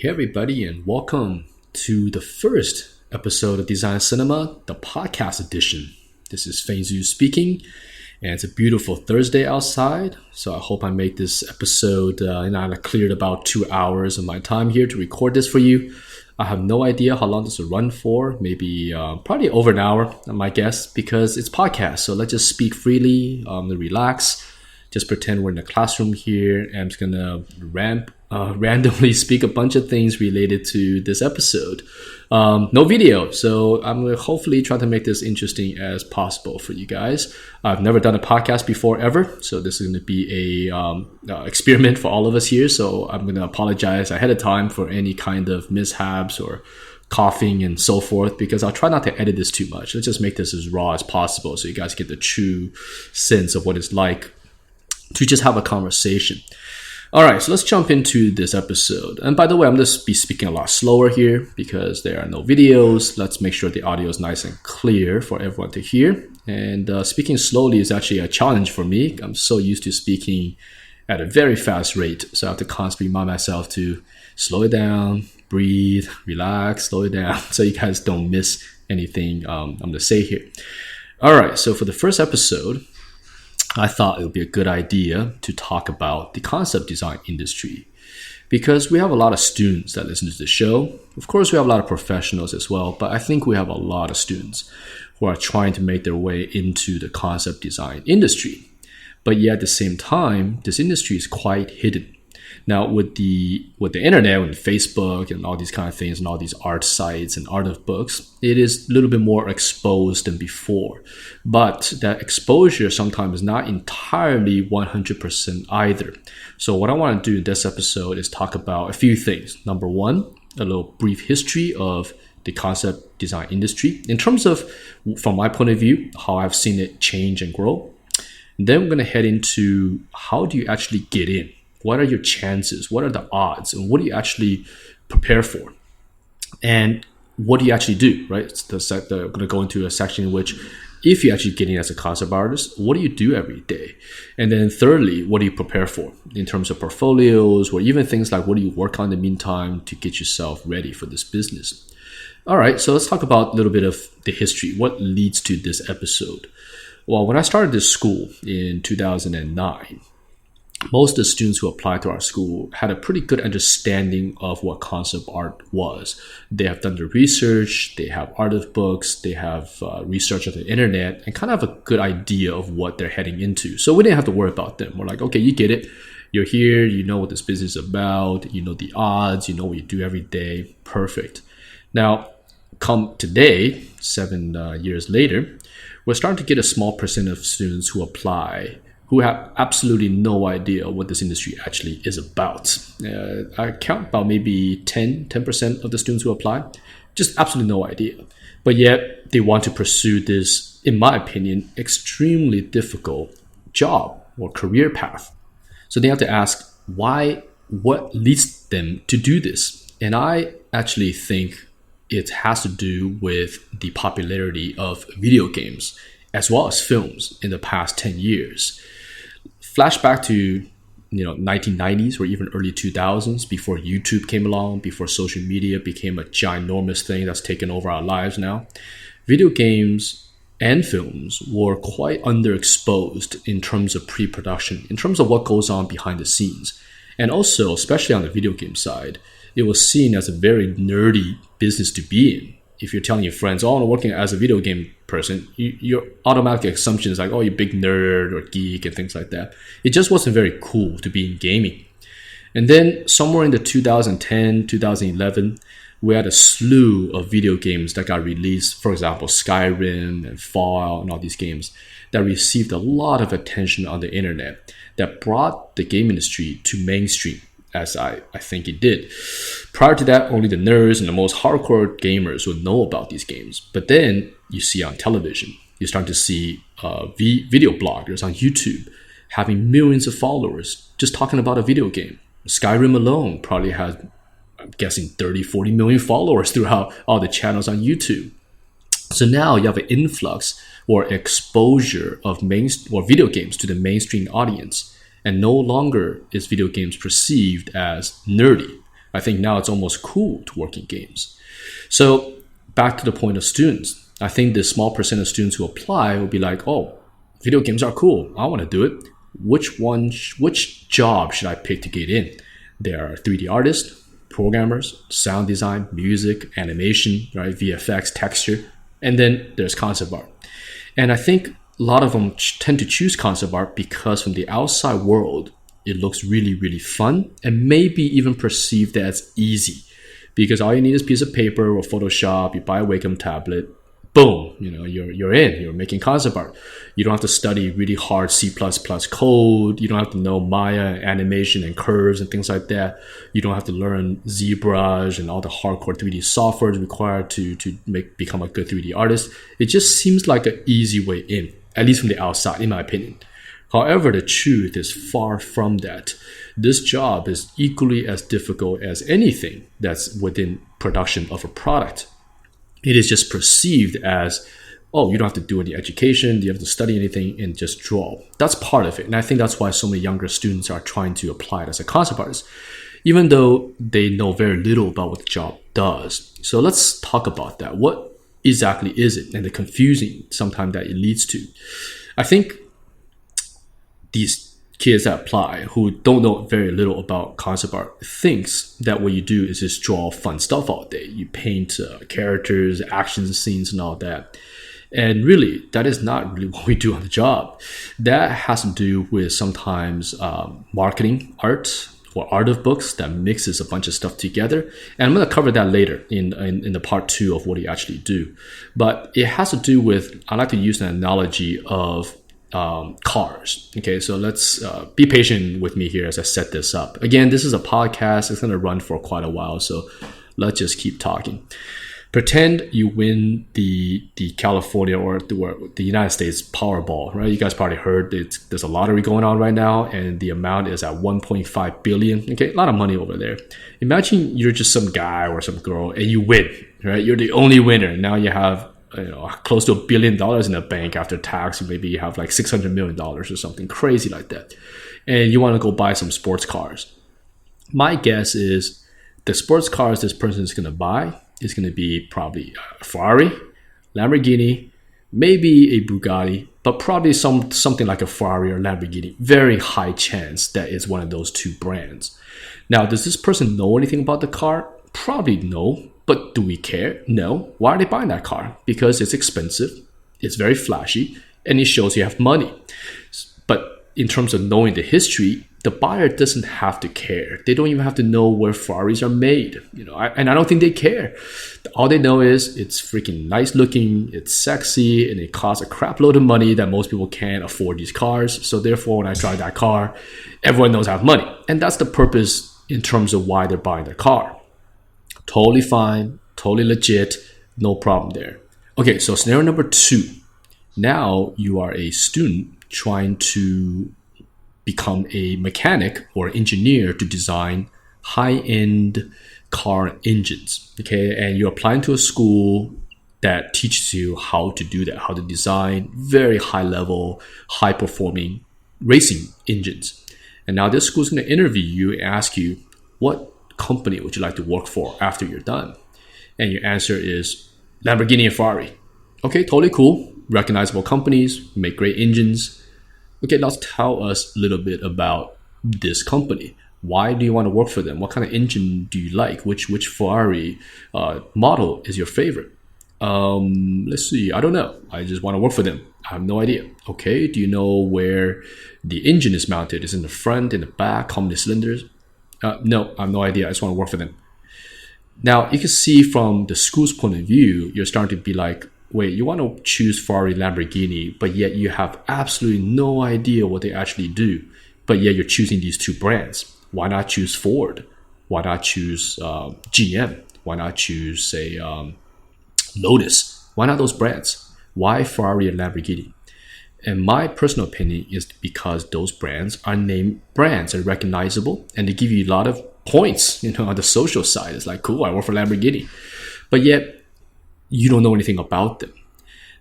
Hey everybody, and welcome to the first episode of Design Cinema, the podcast edition. This is Fengzu speaking, and it's a beautiful Thursday outside, so I hope I made this episode, I cleared about 2 hours of my time here to record this for you. I have no idea how long this will run for, maybe probably over an hour, my guess, because it's podcast, so let's just speak freely, relax. Just pretend we're in a classroom here, and I'm just gonna randomly speak a bunch of things related to this episode. No video, so I'm gonna hopefully try to make this interesting as possible for you guys. I've never done a podcast before ever, so this is gonna be a experiment for all of us here. So I'm gonna apologize ahead of time for any kind of mishaps or coughing and so forth, because I'll try not to edit this too much. Let's just make this as raw as possible so you guys get the true sense of what it's like to just have a conversation. All right, so let's jump into this episode. And by the way, I'm going to be speaking a lot slower here because there are no videos. Let's make sure the audio is nice and clear for everyone to hear. And speaking slowly is actually a challenge for me. I'm so used to speaking at a very fast rate, so I have to constantly remind myself to slow it down, breathe, relax, slow it down, so you guys don't miss anything I'm going to say here. All right, so for the first episode, I thought it would be a good idea to talk about the concept design industry, because we have a lot of students that listen to the show. Of course, we have a lot of professionals as well, but I think we have a lot of students who are trying to make their way into the concept design industry. But yet at the same time, this industry is quite hidden. Now, with the internet and Facebook and all these kind of things and all these art sites and art of books, it is a little bit more exposed than before. But that exposure sometimes is not entirely 100% either. So what I want to do in this episode is talk about a few things. Number one, a little brief history of the concept design industry in terms of, from my point of view, how I've seen it change and grow. Then we're going to head into how do you actually get in? What are your chances? What are the odds? And what do you actually prepare for? And what do you actually do, right? They're going to go into a section in which, if you actually get in as a concept artist, what do you do every day? And then thirdly, what do you prepare for in terms of portfolios, or even things like what do you work on in the meantime to get yourself ready for this business? All right, so let's talk about a little bit of the history. What leads to this episode? Well, when I started this school in 2009, most of the students who applied to our school had a pretty good understanding of what concept art was. They have done the research, they have art of books, they have research of the internet, and kind of have a good idea of what they're heading into. So we didn't have to worry about them. We're like, okay, you get it. You're here, you know what this business is about, you know the odds, you know what you do every day. Perfect. Now, come today, 7 years later, we're starting to get a small percent of students who apply who have absolutely no idea what this industry actually is about. I count about maybe 10% of the students who apply, just absolutely no idea. But yet they want to pursue this, in my opinion, extremely difficult job or career path. So they have to ask why, what leads them to do this? And I actually think it has to do with the popularity of video games as well as films in the past 10 years. Flashback to 1990s or even early 2000s, before YouTube came along, before social media became a ginormous thing that's taken over our lives now. Video games and films were quite underexposed in terms of pre-production, in terms of what goes on behind the scenes. And also, especially on the video game side, it was seen as a very nerdy business to be in. If you're telling your friends, oh, I'm working as a video game person, your automatic assumption is like, oh, you're a big nerd or geek and things like that. It just wasn't very cool to be in gaming. And then somewhere in the 2010, 2011, we had a slew of video games that got released. For example, Skyrim and Fallout and all these games that received a lot of attention on the internet that brought the game industry to mainstream, as I think it did. Prior to that, only the nerds and the most hardcore gamers would know about these games. But then you see on television, you start to see video bloggers on YouTube having millions of followers just talking about a video game. Skyrim alone probably has, I'm guessing, 30, 40 million followers throughout all the channels on YouTube. So now you have an influx or exposure of video games to the mainstream audience. And no longer is video games perceived as nerdy, I think now it's almost cool to work in games. So back to the point of students. I think the small percent of students who apply will be like, oh, video games are cool. I want to do it. Which job should I pick to get in? There are 3D artists, programmers, sound design, music, animation, right? VFX, texture, and then there's concept art. And I think a lot of them tend to choose concept art because from the outside world, it looks really, really fun and maybe even perceived as easy. Because all you need is a piece of paper or Photoshop, you buy a Wacom tablet, boom, you're in, you're making concept art. You don't have to study really hard C++ code. You don't have to know Maya, animation and curves and things like that. You don't have to learn ZBrush and all the hardcore 3D software required to become a good 3D artist. It just seems like an easy way in, at least from the outside, in my opinion. However, the truth is far from that. This job is equally as difficult as anything that's within production of a product. It is just perceived as, oh, you don't have to do any education, you have to study anything and just draw. That's part of it. And I think that's why so many younger students are trying to apply it as a concept artist, even though they know very little about what the job does. So let's talk about that. What exactly is it? And the confusing sometimes that it leads to. I think these kids that apply who don't know very little about concept art thinks that what you do is just draw fun stuff all day. You paint characters, action scenes and all that. And really, that is not really what we do on the job. That has to do with sometimes marketing art or art of books that mixes a bunch of stuff together. And I'm going to cover that later in the part 2 of what you actually do. But it has to do with, I like to use an analogy of cars. Okay, so let's be patient with me here as I set this up. Again, this is a podcast. It's going to run for quite a while, so let's just keep talking. Pretend you win the California or the United States Powerball, right? You guys probably heard there's a lottery going on right now, and the amount is at 1.5 billion. Okay, a lot of money over there. Imagine you're just some guy or some girl and you win, right? You're the only winner. Now you have close to $1 billion in the bank after tax. Maybe you have like $600 million or something crazy like that. And you want to go buy some sports cars. My guess is the sports cars this person is going to buy is going to be probably a Ferrari, Lamborghini, maybe a Bugatti, but probably something like a Ferrari or Lamborghini. Very high chance that it's one of those two brands. Now, does this person know anything about the car? Probably no. But do we care? No. Why are they buying that car? Because it's expensive, it's very flashy, and it shows you have money. But in terms of knowing the history, the buyer doesn't have to care. They don't even have to know where Ferraris are made. And I don't think they care. All they know is it's freaking nice looking, it's sexy, and it costs a crap load of money that most people can't afford these cars. So therefore, when I drive that car, everyone knows I have money. And that's the purpose in terms of why they're buying their car. Totally fine, totally legit, no problem there. Okay, so scenario number 2. Now you are a student trying to become a mechanic or engineer to design high-end car engines. Okay, and you're applying to a school that teaches you how to do that, how to design very high-level, high-performing racing engines. And now this school is going to interview you and ask you, what company would you like to work for after you're done? And your answer is Lamborghini and Ferrari. Okay, totally cool. Recognizable companies, make great engines. Okay, let's tell us a little bit about this company. Why do you want to work for them? What kind of engine do you like? Which Ferrari model is your favorite? Let's see. I don't know. I just want to work for them. I have no idea. Okay, do you know where the engine is mounted? Is it in the front, in the back? How many cylinders? No, I have no idea. I just want to work for them. Now, you can see from the school's point of view, you're starting to be like, wait, you want to choose Ferrari, Lamborghini, but yet you have absolutely no idea what they actually do. But yet you're choosing these two brands. Why not choose Ford? Why not choose GM? Why not choose, say, Lotus? Why not those brands? Why Ferrari and Lamborghini? And my personal opinion is because those brands are named brands and recognizable, and they give you a lot of points, on the social side. It's like, cool, I work for Lamborghini. But yet, you don't know anything about them.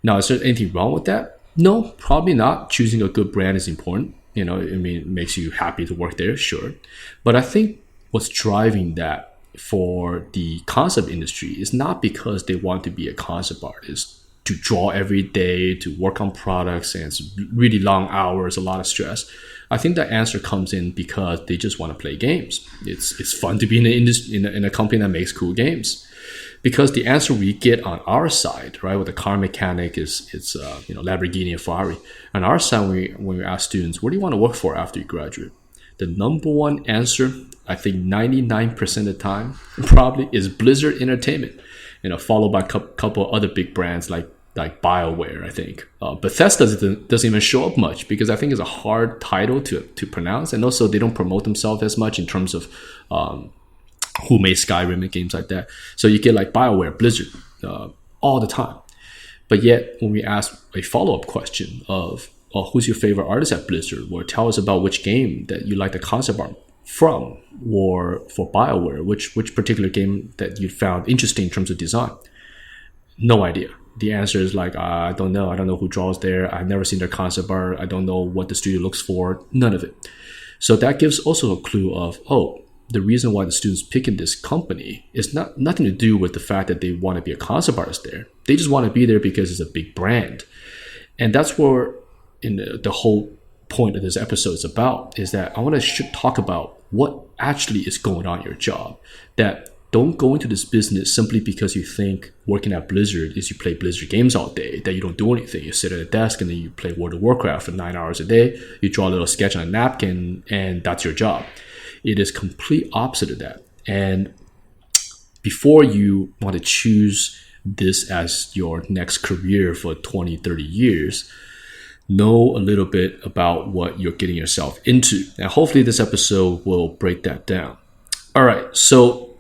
Now, is there anything wrong with that? No, probably not. Choosing a good brand is important. It makes you happy to work there, sure. But I think what's driving that for the concept industry is not because they want to be a concept artist, to draw every day, to work on products, and it's really long hours, a lot of stress. I think the answer comes in because they just want to play games. It's fun to be in the industry, in a company that makes cool games. Because the answer we get on our side, right, with the car mechanic it's Lamborghini and Ferrari. On our side, when we ask students, what do you want to work for after you graduate? The number one answer, I think 99% of the time, probably is Blizzard Entertainment, followed by a couple other big brands like BioWare, I think. Bethesda doesn't even show up much because I think it's a hard title to pronounce, and also they don't promote themselves as much in terms of who made Skyrim and games like that. So you get like BioWare, Blizzard, all the time. But yet, when we ask a follow-up question of who's your favorite artist at Blizzard, or tell us about which game that you like the concept art from, or for BioWare, which particular game that you found interesting in terms of design, no idea. The answer is like, I don't know. I don't know who draws there. I've never seen their concept art. I don't know what the studio looks for. None of it. So that gives also a clue of, the reason why the students picking this company is nothing to do with the fact that they want to be a concept artist there. They just want to be there because it's a big brand. And that's where the whole point of this episode is about, is that I want to talk about what actually is going on in your job. That don't go into this business simply because you think working at Blizzard is you play Blizzard games all day, that you don't do anything. You sit at a desk and then you play World of Warcraft for 9 hours a day. You draw a little sketch on a napkin and that's your job. It is complete opposite of that. And before you want to choose this as your next career for 20, 30 years, know a little bit about what you're getting yourself into. And hopefully this episode will break that down. All right, so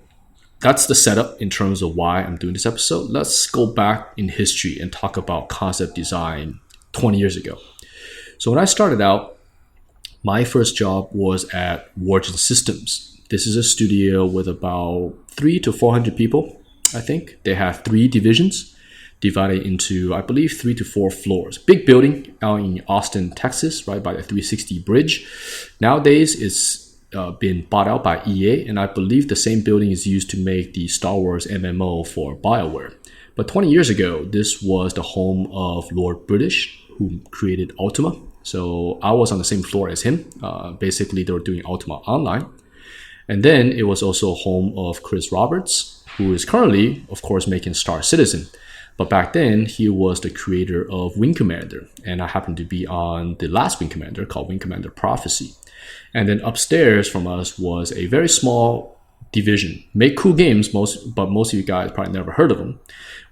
that's the setup in terms of why I'm doing this episode. Let's go back in history and talk about concept design 20 years ago. So when I started out, my first job was at Warden Systems. This is a studio with about 300 to 400 people, I think. They have 3 divisions divided into, I believe, 3 to 4 floors. Big building out in Austin, Texas, right by the 360 bridge. Nowadays, it's been bought out by EA, and I believe the same building is used to make the Star Wars MMO for BioWare. But 20 years ago, this was the home of Lord British, who created Ultima. So I was on the same floor as him. Basically, they were doing Ultima Online. And then it was also home of Chris Roberts, who is currently, of course, making Star Citizen. But back then, he was the creator of Wing Commander. And I happened to be on the last Wing Commander called Wing Commander Prophecy. And then upstairs from us was a very small division. Make cool games, but most of you guys probably never heard of them,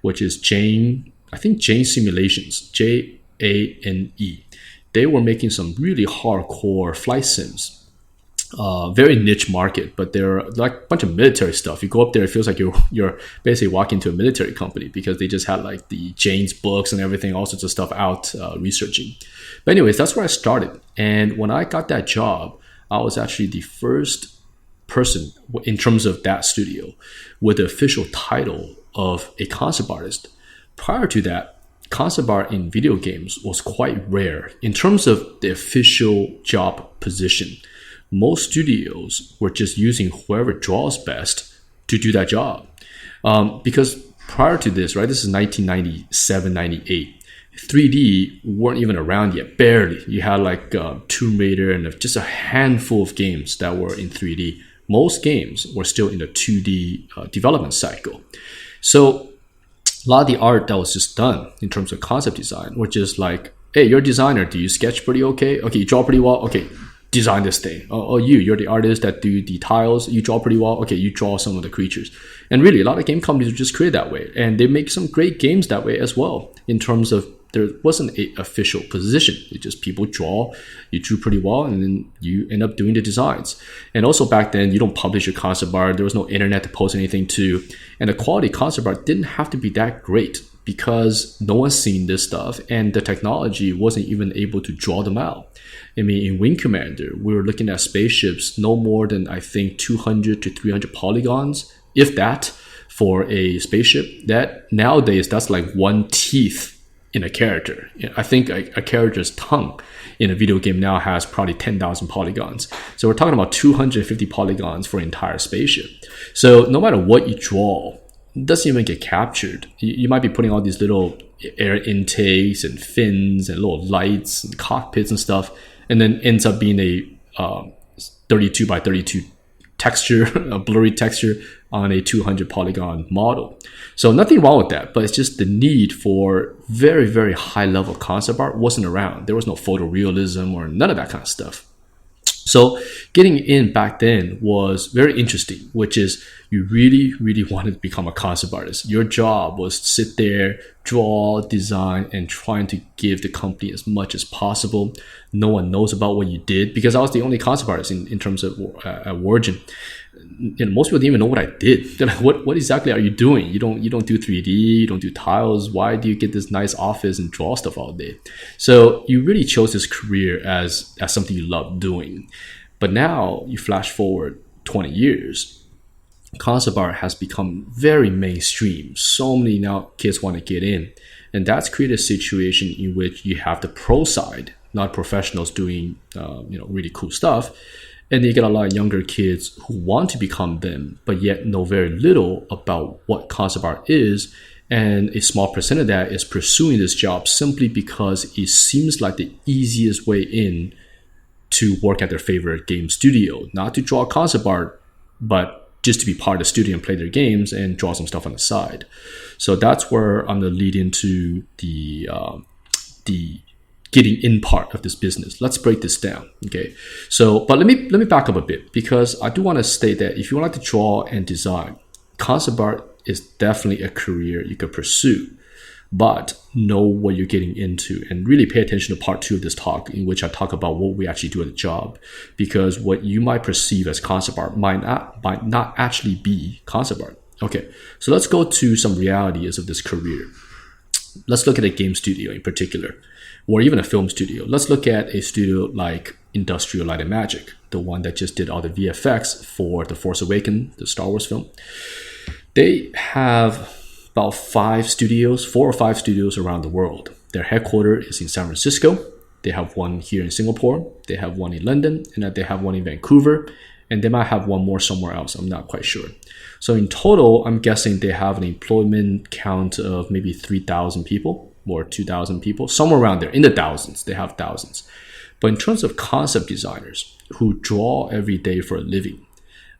which is Jane Simulations, Jane. They were making some really hardcore flight sims. Very niche market, but they're like a bunch of military stuff. You go up there, it feels like you're basically walking to a military company because they just had like the Jane's books and everything, all sorts of stuff out researching. But anyways, that's where I started. And when I got that job, I was actually the first person in terms of that studio with the official title of a concept artist. Prior to that, concept art in video games was quite rare in terms of the official job position. Most studios were just using whoever draws best to do that job. Because prior to this, right, this is 1997, 98, 3D weren't even around yet, barely. You had like Tomb Raider and just a handful of games that were in 3D. Most games were still in the 2D development cycle. So a lot of the art that was just done in terms of concept design were just like, hey, you're a designer. Do you sketch pretty okay? Okay, you draw pretty well? Okay, design this thing. Oh, you're the artist that do the tiles. You draw pretty well? Okay, you draw some of the creatures. And really, a lot of game companies are just created that way. And they make some great games that way as well in terms of there wasn't an official position. It's just people draw, you drew pretty well, and then you end up doing the designs. And also back then, you don't publish your concept art. There was no internet to post anything to. And the quality concept art didn't have to be that great because no one's seen this stuff and the technology wasn't even able to draw them out. I mean, in Wing Commander, we were looking at spaceships no more than, I think, 200 to 300 polygons, if that, for a spaceship. That nowadays, that's like one teeth in a character. I think a character's tongue in a video game now has probably 10,000 polygons. So we're talking about 250 polygons for an entire spaceship. So no matter what you draw, it doesn't even get captured. You might be putting all these little air intakes and fins and little lights and cockpits and stuff, and then ends up being a 32 by 32 texture, a blurry texture on a 200 polygon model. So nothing wrong with that, but it's just the need for very, very high level concept art wasn't around. There was no photorealism or none of that kind of stuff. So getting in back then was very interesting, which is you really, really wanted to become a concept artist. Your job was to sit there, draw, design, and trying to give the company as much as possible. No one knows about what you did because I was the only concept artist in terms of Origin. Most people didn't even know what I did. They're like, what exactly are you doing? You don't do 3D, you don't do tiles. Why do you get this nice office and draw stuff all day? So you really chose this career as something you love doing. But now you flash forward 20 years, concept art has become very mainstream. So many now kids want to get in. And that's created a situation in which you have the pro side, not professionals doing really cool stuff. And you get a lot of younger kids who want to become them, but yet know very little about what concept art is. And a small percent of that is pursuing this job simply because it seems like the easiest way in to work at their favorite game studio. Not to draw concept art, but just to be part of the studio and play their games and draw some stuff on the side. So that's where I'm going to lead into the getting in part of this business. Let's break this down. Okay. So, but let me back up a bit because I do want to state that if you want to draw and design, concept art is definitely a career you could pursue, but know what you're getting into and really pay attention to part 2 of this talk in which I talk about what we actually do at the job, because what you might perceive as concept art might not actually be concept art. Okay. So let's go to some realities of this career. Let's look at a game studio in particular, or even a film studio. Let's look at a studio like Industrial Light and Magic, the one that just did all the VFX for The Force Awakens, the Star Wars film. They have about 4 or 5 studios around the world. Their headquarters is in San Francisco. They have one here in Singapore. They have one in London, and they have one in Vancouver. And they might have one more somewhere else. I'm not quite sure. So in total, I'm guessing they have an employment count of maybe 3,000 people or 2,000 people, somewhere around there, in the thousands. They have thousands. But in terms of concept designers who draw every day for a living,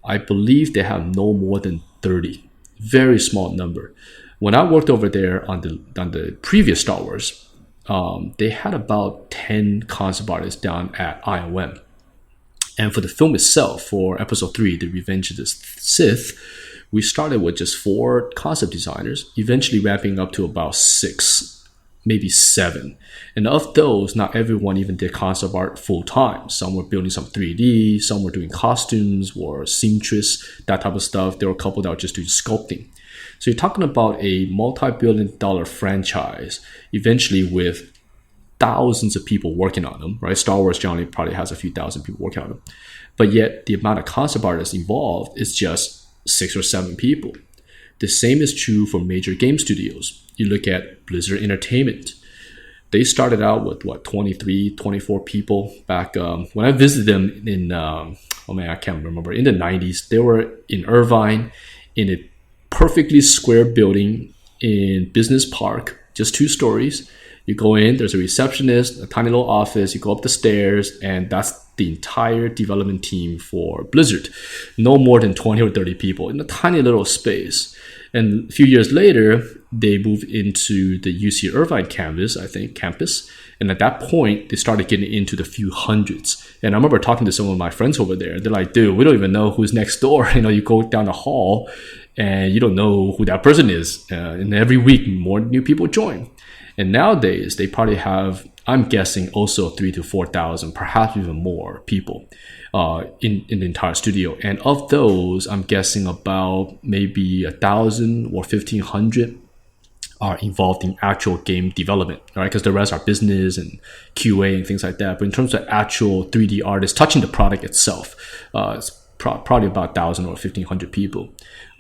I believe they have no more than 30. Very small number. When I worked over there on the previous Star Wars, they had about 10 concept artists down at IOM. And for the film itself, for episode 3, The Revenge of the Sith, we started with just 4 concept designers, eventually ramping up to about 6, maybe 7. And of those, not everyone even did concept art full time. Some were building some 3D, some were doing costumes or seamstress, that type of stuff. There were a couple that were just doing sculpting. So you're talking about a multi-billion-dollar franchise, eventually with thousands of people working on them, right? Star Wars generally probably has a few thousand people working on them. But yet the amount of concept artists involved is just 6 or 7 people. The same is true for major game studios. You look at Blizzard Entertainment. They started out with 23, 24 people back when I visited them in, I can't remember, in the 90s. They were in Irvine in a perfectly square building in Business Park, just 2 stories. You go in, there's a receptionist, a tiny little office, you go up the stairs, and that's the entire development team for Blizzard. No more than 20 or 30 people in a tiny little space. And a few years later, they moved into the UC Irvine campus. And at that point, they started getting into the few hundreds. And I remember talking to some of my friends over there. They're like, dude, we don't even know who's next door. You go down the hall and you don't know who that person is. And every week, more new people join. And nowadays, they probably have, I'm guessing, also 3,000 to 4,000, perhaps even more people in the entire studio. And of those, I'm guessing about maybe 1,000 or 1,500 are involved in actual game development, right? Because the rest are business and QA and things like that. But in terms of actual 3D artists touching the product itself, it's probably about 1,000 or 1,500 people.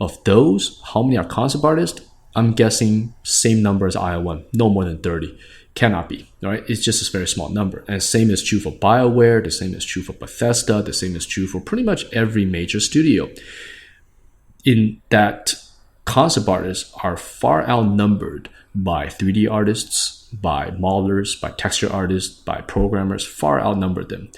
Of those, how many are concept artists? I'm guessing same number as IL-1, no more than 30. Cannot be, right? It's just a very small number. And same is true for BioWare, the same is true for Bethesda, the same is true for pretty much every major studio. In that, concept artists are far outnumbered by 3D artists, by modelers, by texture artists, by programmers, far outnumber them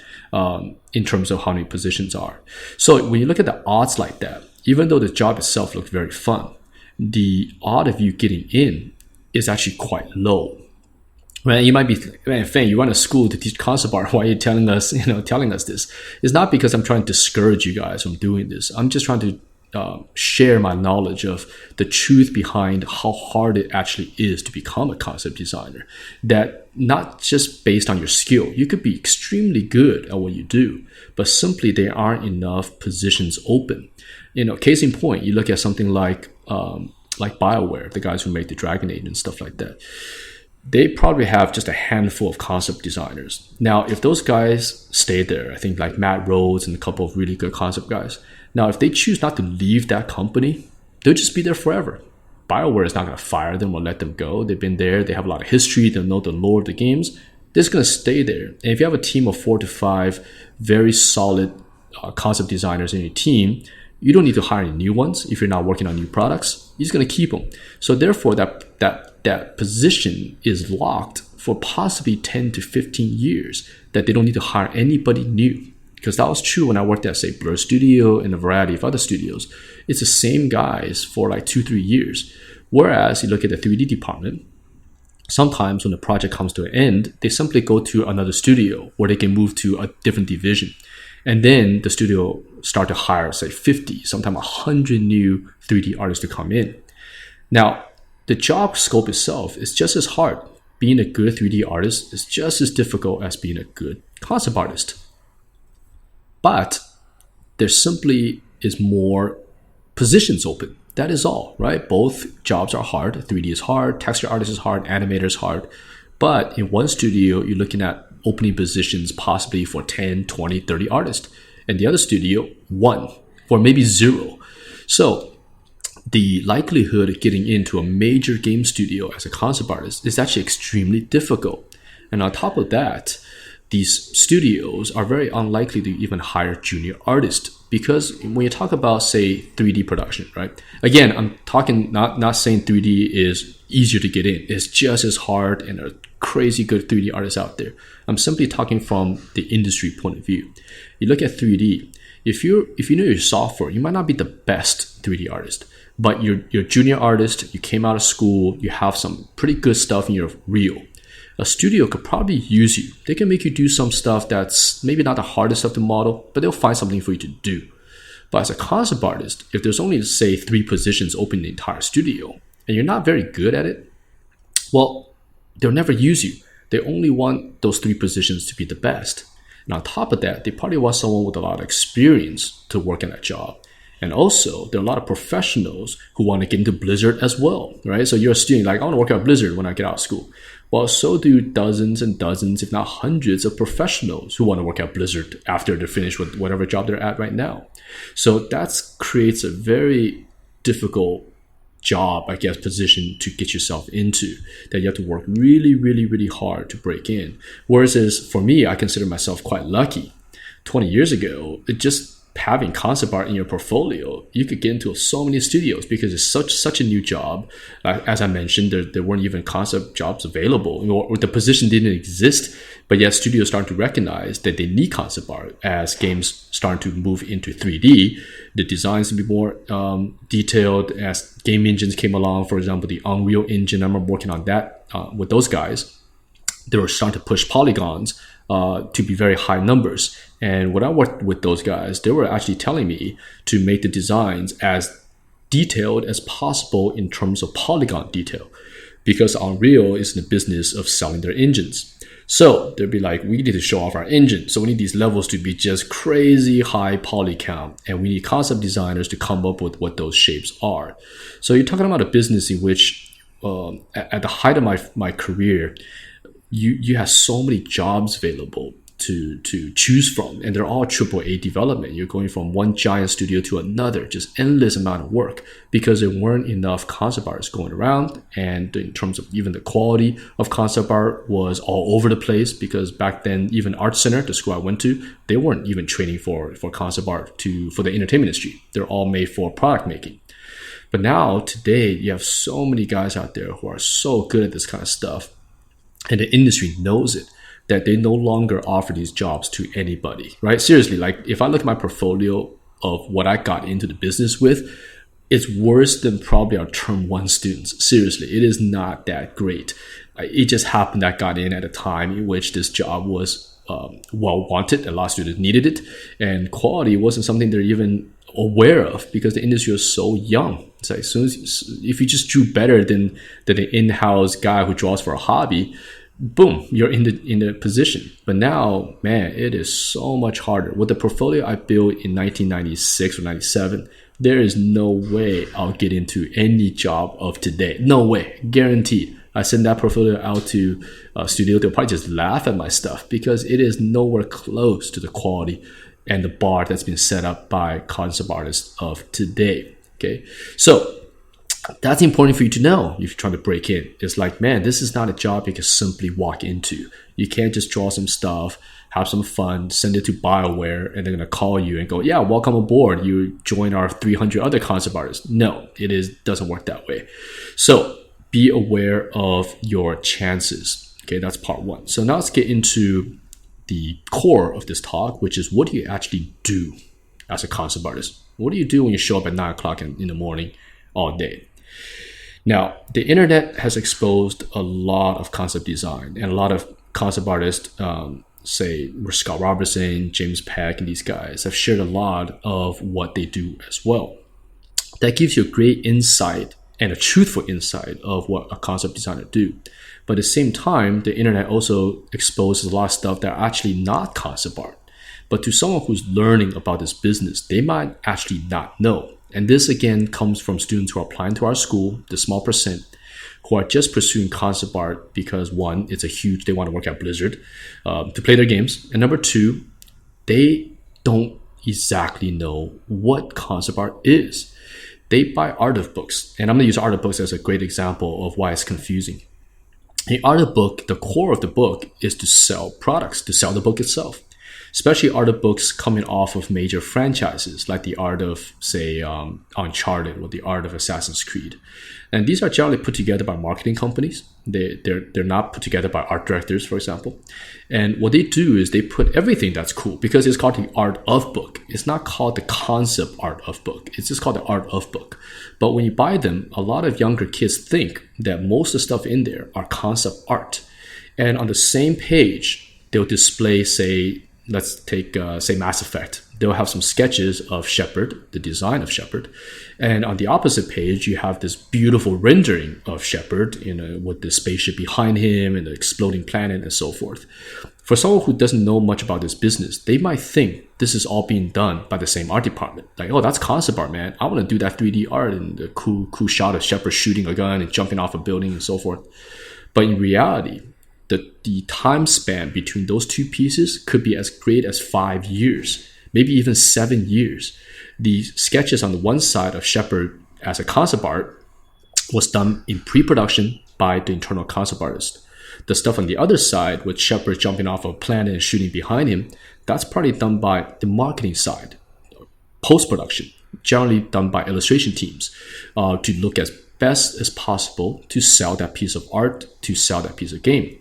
in terms of how many positions are. So when you look at the odds like that, even though the job itself looks very fun, the odd of you getting in is actually quite low. Right? You might be, man, Fang, you run a school to teach concept art. Why are you telling us this? It's not because I'm trying to discourage you guys from doing this. I'm just trying to share my knowledge of the truth behind how hard it actually is to become a concept designer. That not just based on your skill, you could be extremely good at what you do, but simply there aren't enough positions open. Case in point, you look at something like BioWare, the guys who made the Dragon Age and stuff like that. They probably have just a handful of concept designers. Now, if those guys stay there, I think like Matt Rhodes and a couple of really good concept guys. Now, if they choose not to leave that company, they'll just be there forever. BioWare is not going to fire them or let them go. They've been there. They have a lot of history. They know the lore of the games. They're just going to stay there. And if you have a team of 4 to 5 very solid concept designers in your team, you don't need to hire any new ones if you're not working on new products. You're just going to keep them. So therefore, that position is locked for possibly 10 to 15 years, that they don't need to hire anybody new. Because that was true when I worked at, say, Blur Studio and a variety of other studios. It's the same guys for like 2-3 years. Whereas you look at the 3D department, sometimes when the project comes to an end, they simply go to another studio where they can move to a different division. And then the studio start to hire, say, 50, sometimes 100 new 3D artists to come in. Now, the job scope itself is just as hard. Being a good 3D artist is just as difficult as being a good concept artist. But there simply is more positions open. That is all, right? Both jobs are hard. 3D is hard, texture artist is hard, animator is hard. But in one studio, you're looking at opening positions possibly for 10, 20, 30 artists. And the other studio, 1 or maybe 0. So the likelihood of getting into a major game studio as a concept artist is actually extremely difficult. And on top of that, these studios are very unlikely to even hire junior artists, because when you talk about, say, 3D production, right? Again, I'm talking not saying 3D is easier to get in. It's just as hard, and there are crazy good 3D artists out there. I'm simply talking from the industry point of view. You look at 3D. If you know your software, you might not be the best 3D artist, but you're a junior artist. You came out of school. You have some pretty good stuff in your reel. A studio could probably use you. They can make you do some stuff that's maybe not the hardest stuff to model, but they'll find something for you to do. But as a concept artist, if there's only, say, 3 positions open in the entire studio, and you're not very good at it, well, they'll never use you. They only want those 3 positions to be the best. And on top of that, they probably want someone with a lot of experience to work in that job. And also, there are a lot of professionals who want to get into Blizzard as well, right? So you're a student, like, I want to work at Blizzard when I get out of school. Well, so do dozens and dozens, if not hundreds, of professionals who want to work at Blizzard after they're finished with whatever job they're at right now. So that creates a very difficult job, I guess, position to get yourself into, that you have to work really, really, really hard to break in. Whereas for me, I consider myself quite lucky. 20 years ago, having concept art in your portfolio, you could get into so many studios because it's such a new job. As I mentioned, there weren't even concept jobs available, or the position didn't exist. But yet studios started to recognize that they need concept art as games start to move into 3D. The designs to be more detailed as game engines came along. For example, the Unreal Engine, I remember working on that with those guys. They were starting to push polygons to be very high numbers. And when I worked with those guys, they were actually telling me to make the designs as detailed as possible in terms of polygon detail, because Unreal is in the business of selling their engines. So they'd be like, we need to show off our engine. So we need these levels to be just crazy high poly count. And we need concept designers to come up with what those shapes are. So you're talking about a business in which at the height of my career, you have so many jobs available to choose from, and they're all AAA development. You're going from one giant studio to another, just endless amount of work, because there weren't enough concept artists going around. And in terms of even the quality of concept art was all over the place, because back then even Art Center, the school I went to, they weren't even training for concept art for the entertainment industry. They're all made for product making. But now today you have so many guys out there who are so good at this kind of stuff, and the industry knows it, that they no longer offer these jobs to anybody, right? Seriously, like if I look at my portfolio of what I got into the business with, it's worse than probably our term one students. Seriously, it is not that great. It just happened that I got in at a time in which this job was well wanted. A lot of students needed it, and quality wasn't something they're even aware of, because the industry was so young. It's like if you just drew better than the in-house guy who draws for a hobby, boom, you're in the position. But now, man, it is so much harder. With the portfolio I built in 1996 or 97, there is no way I'll get into any job of today. No way, guaranteed. I send that portfolio out to a studio, they'll probably just laugh at my stuff, because it is nowhere close to the quality and the bar that's been set up by concept artists of today. Okay, so that's important for you to know if you're trying to break in. It's like, man, this is not a job you can simply walk into. You can't just draw some stuff, have some fun, send it to BioWare, and they're going to call you and go, yeah, welcome aboard. You join our 300 other concept artists. No, doesn't work that way. So be aware of your chances. Okay, that's part one. So now let's get into the core of this talk, which is, what do you actually do as a concept artist? What do you do when you show up at 9 o'clock in the morning all day? Now, the internet has exposed a lot of concept design, and a lot of concept artists, say Scott Robertson, James Peck, and these guys have shared a lot of what they do as well. That gives you a great insight and a truthful insight of what a concept designer do. But at the same time, the internet also exposes a lot of stuff that are actually not concept art. But to someone who's learning about this business, they might actually not know. And this again comes from students who are applying to our school, the small percent, who are just pursuing concept art because, one, they want to work at Blizzard to play their games. And number two, they don't exactly know what concept art is. They buy art of books. And I'm going to use art of books as a great example of why it's confusing. An art of book, the core of the book is to sell products, to sell the book itself. Especially art of books coming off of major franchises, like the art of, say, Uncharted or the art of Assassin's Creed. And these are generally put together by marketing companies. They're not put together by art directors, for example. And what they do is they put everything that's cool, because it's called the art of book. It's not called the concept art of book. It's just called the art of book. But when you buy them, a lot of younger kids think that most of the stuff in there are concept art. And on the same page, they'll display, say, let's take, say, Mass Effect. They'll have some sketches of Shepard, the design of Shepard. And on the opposite page, you have this beautiful rendering of Shepard, with the spaceship behind him and the exploding planet and so forth. For someone who doesn't know much about this business, they might think this is all being done by the same art department. Like, oh, that's concept art, man. I want to do that 3D art and the cool shot of Shepard shooting a gun and jumping off a building and so forth. But in reality, the time span between those two pieces could be as great as 5 years, maybe even 7 years. The sketches on the one side of Shepard as a concept art was done in pre-production by the internal concept artist. The stuff on the other side, with Shepard jumping off a planet and shooting behind him, that's probably done by the marketing side, post-production, generally done by illustration teams, to look as best as possible to sell that piece of art, to sell that piece of game.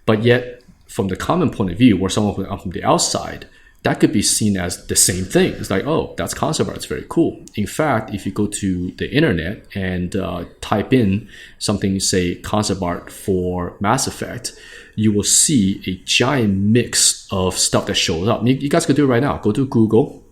But yet, from the common point of view, where someone from the outside, that could be seen as the same thing. It's like, oh, that's concept art. It's very cool. In fact, if you go to the internet and type in something, say, concept art for Mass Effect, you will see a giant mix of stuff that shows up. You guys could do it right now. Go to Google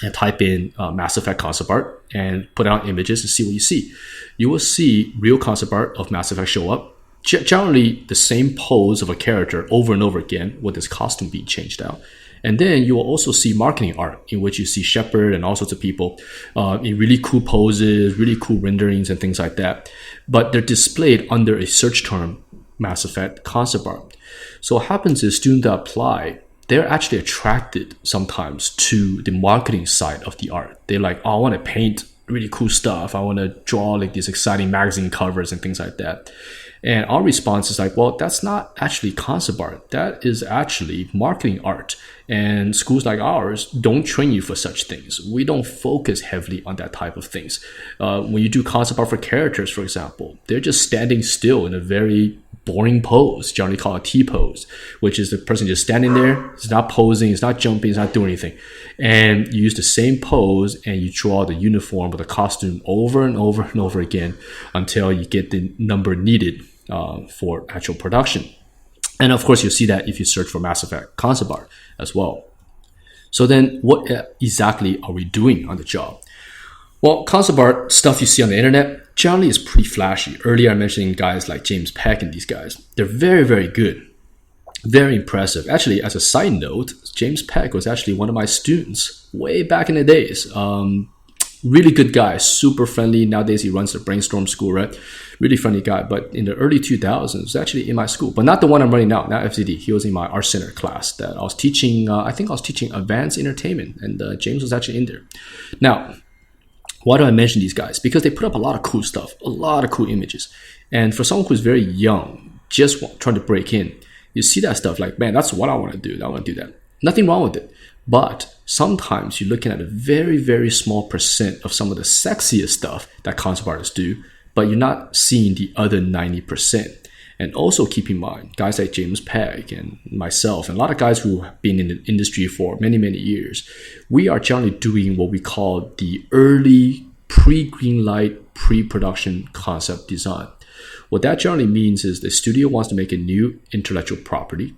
and type in Mass Effect concept art and put out images and see what you see. You will see real concept art of Mass Effect show up. Generally the same pose of a character over and over again with his costume being changed out. And then you will also see marketing art in which you see Shepard and all sorts of people in really cool poses, really cool renderings and things like that. But they're displayed under a search term Mass Effect concept art. So what happens is students that apply, they're actually attracted sometimes to the marketing side of the art. They're like, oh, I want to paint really cool stuff. I want to draw like these exciting magazine covers and things like that. And our response is like, well, that's not actually concept art. That is actually marketing art. And schools like ours don't train you for such things. We don't focus heavily on that type of things. When you do concept art for characters, for example, they're just standing still in a very boring pose, generally called a T-pose, which is the person just standing there. It's not posing, it's not jumping, it's not doing anything. And you use the same pose and you draw the uniform or the costume over and over and over again until you get the number needed for actual production. And of course, you'll see that if you search for Mass Effect concept art as well. So then what exactly are we doing on the job? Well, concept art stuff you see on the internet generally is pretty flashy. Earlier I mentioned guys like James Peck and these guys. They're very, very good. Very impressive. Actually, as a side note, James Peck was actually one of my students way back in the days. Really good guy, super friendly. Nowadays he runs the Brainstorm school, right? Really friendly guy. But in the early 2000s, he was actually in my school, but not the one I'm running now, not FCD. He was in my Art Center class that I was teaching. I think I was teaching Advanced Entertainment, and James was actually in there. Now, why do I mention these guys? Because they put up a lot of cool stuff, a lot of cool images. And for someone who's very young, just trying to break in, you see that stuff like, man, that's what I want to do. I want to do that. Nothing wrong with it. But sometimes you're looking at a very, very small percent of some of the sexiest stuff that concept artists do, but you're not seeing the other 90%. And also keep in mind, guys like James Peck and myself, and a lot of guys who have been in the industry for many, many years, we are generally doing what we call the early pre-green light, pre-production concept design. What that generally means is the studio wants to make a new intellectual property,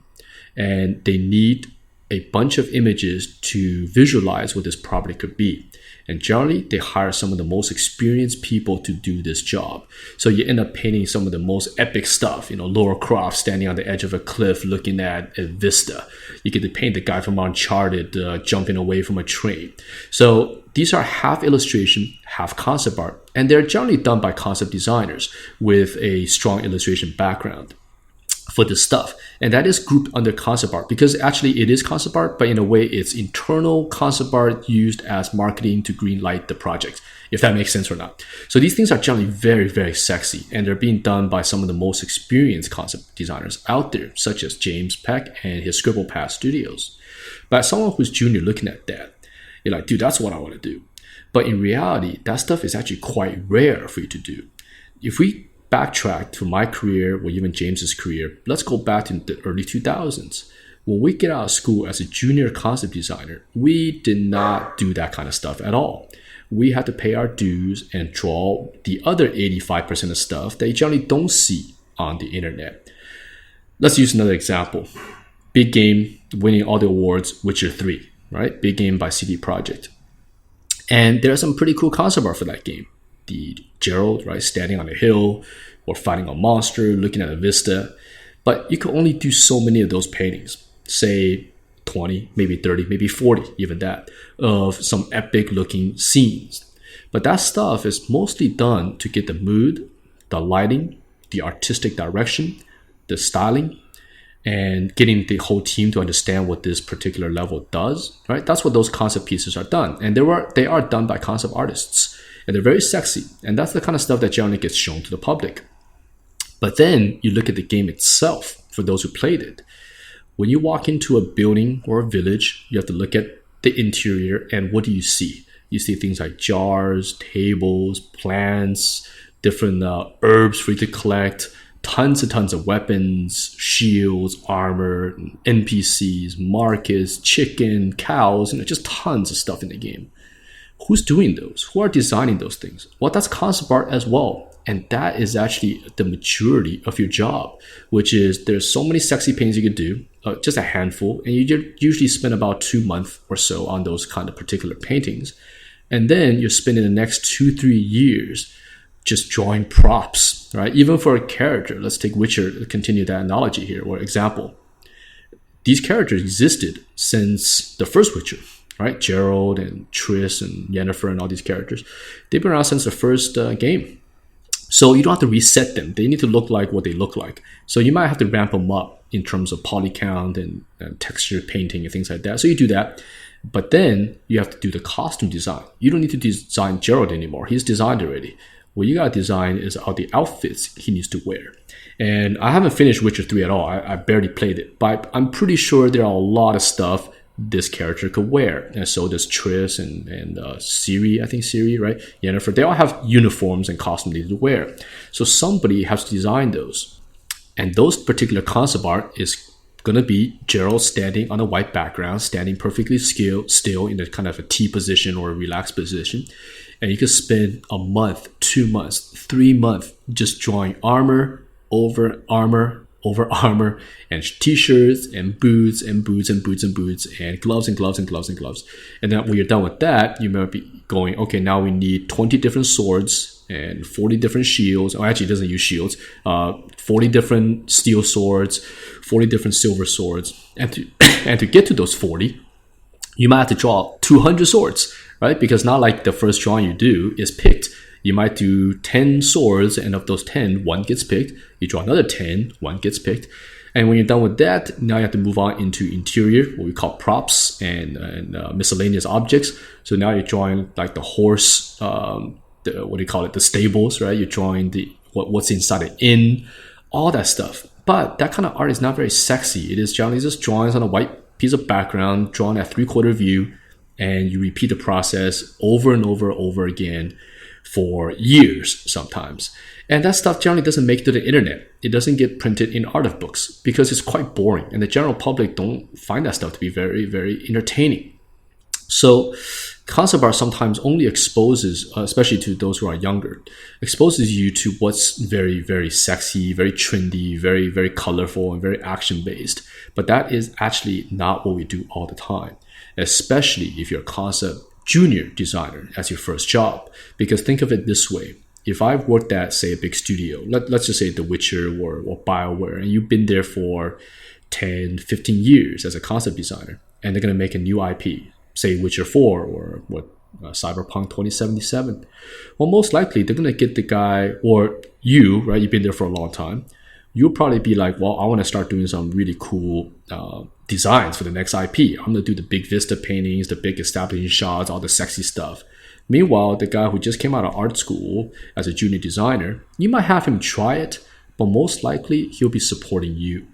and they need a bunch of images to visualize what this property could be. And generally, they hire some of the most experienced people to do this job. So you end up painting some of the most epic stuff, Laura Croft standing on the edge of a cliff looking at a vista. You get to paint the guy from Uncharted jumping away from a train. So these are half illustration, half concept art, and they're generally done by concept designers with a strong illustration background for this stuff. And that is grouped under concept art because actually it is concept art, but in a way it's internal concept art used as marketing to green light the project, if that makes sense or not. So these things are generally very, very sexy, and they're being done by some of the most experienced concept designers out there, such as James Peck and his Scribble Pad Studios. But as someone who's junior looking at that, you're like, dude, that's what I want to do. But in reality, that stuff is actually quite rare for you to do. If we backtrack to my career or even James's career, let's go back to the early 2000s. When we get out of school as a junior concept designer, we did not do that kind of stuff at all. We had to pay our dues and draw the other 85% of stuff that you generally don't see on the internet. Let's use another example. Big game, winning all the awards, Witcher 3, right? Big game by CD Projekt. And there's some pretty cool concept art for that game. The Geralt, right, standing on a hill or fighting a monster, looking at a vista. But you can only do so many of those paintings, say 20, maybe 30, maybe 40, even that, of some epic looking scenes. But that stuff is mostly done to get the mood, the lighting, the artistic direction, the styling, and getting the whole team to understand what this particular level does, right? That's what those concept pieces are done. And they are done by concept artists. And they're very sexy. And that's the kind of stuff that generally gets shown to the public. But then you look at the game itself, for those who played it. When you walk into a building or a village, you have to look at the interior, and what do you see? You see things like jars, tables, plants, different herbs for you to collect, tons and tons of weapons, shields, armor, NPCs, markets, chicken, cows, just tons of stuff in the game. Who's doing those? Who are designing those things? Well, that's concept art as well. And that is actually the maturity of your job, which is there's so many sexy paintings you could do, just a handful, and you usually spend about 2 months or so on those kind of particular paintings. And then you're spending the next 2-3 years just drawing props, right? Even for a character, let's take Witcher, continue that analogy here or example. These characters existed since the first Witcher. Right, Geralt and Triss and Yennefer and all these characters, they've been around since the first game. So you don't have to reset them. They need to look like what they look like. So you might have to ramp them up in terms of poly count and texture painting and things like that. So you do that. But then you have to do the costume design. You don't need to design Gerald anymore. He's designed already. What you got to design is all the outfits he needs to wear. And I haven't finished Witcher 3 at all. I barely played it. But I'm pretty sure there are a lot of stuff this character could wear. And so does Triss and Ciri, I think Ciri, right? Yennefer, they all have uniforms and costumes they need to wear. So somebody has to design those. And those particular concept art is going to be Gerald standing on a white background, standing perfectly still in a kind of a T position or a relaxed position. And you could spend a month, 2 months, 3 months just drawing armor over armor over armor, and t-shirts and boots and boots and boots and boots and gloves and gloves and gloves and gloves. And then when you're done with that, you might be going, okay, now we need 20 different swords and 40 different shields. Oh, actually, it doesn't use shields. 40 different steel swords, 40 different silver swords. And to get to those 40, you might have to draw 200 swords, right? Because not like the first drawing you do is picked. You might do 10 swords, and of those 10, one gets picked. You draw another 10, one gets picked. And when you're done with that, now you have to move on into interior, what we call props and miscellaneous objects. So now you're drawing like the horse, the stables, right? You're drawing what's inside the inn, all that stuff. But that kind of art is not very sexy. It is generally just drawings on a white piece of background, drawn at 3/4 view, and you repeat the process over and over again for years sometimes. And that stuff generally doesn't make it to the internet. It doesn't get printed in art of books because it's quite boring, and the general public don't find that stuff to be very, very entertaining. So concept art sometimes only exposes, especially to those who are younger, exposes you to what's very, very sexy, very trendy, very, very colorful, and very action-based. But that is actually not what we do all the time, especially if you're a concept junior designer as your first job. Because think of it this way. If I've worked at, say, a big studio, let's just say The Witcher or BioWare, and you've been there for 10, 15 years as a concept designer, and they're going to make a new IP, say Witcher 4 or Cyberpunk 2077, well, most likely they're going to get the guy, or you, right? You've been there for a long time. You'll probably be like, well, I want to start doing some really cool designs for the next IP. I'm going to do the big vista paintings, the big establishing shots, all the sexy stuff. Meanwhile, the guy who just came out of art school as a junior designer, you might have him try it, but most likely he'll be supporting you.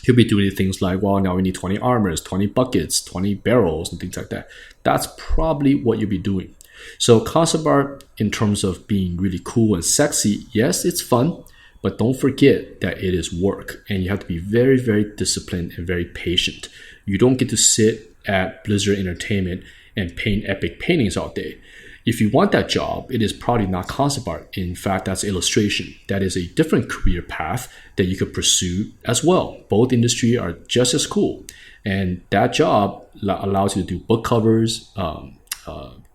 He'll be doing things like, well, now we need 20 armors, 20 buckets, 20 barrels, and things like that. That's probably what you'll be doing. So concept art, in terms of being really cool and sexy, yes, it's fun, but don't forget that it is work, and you have to be very, very disciplined and very patient. You don't get to sit at Blizzard Entertainment and paint epic paintings all day. If you want that job, it is probably not concept art. In fact, that's illustration. That is a different career path that you could pursue as well. Both industries are just as cool. And that job allows you to do book covers,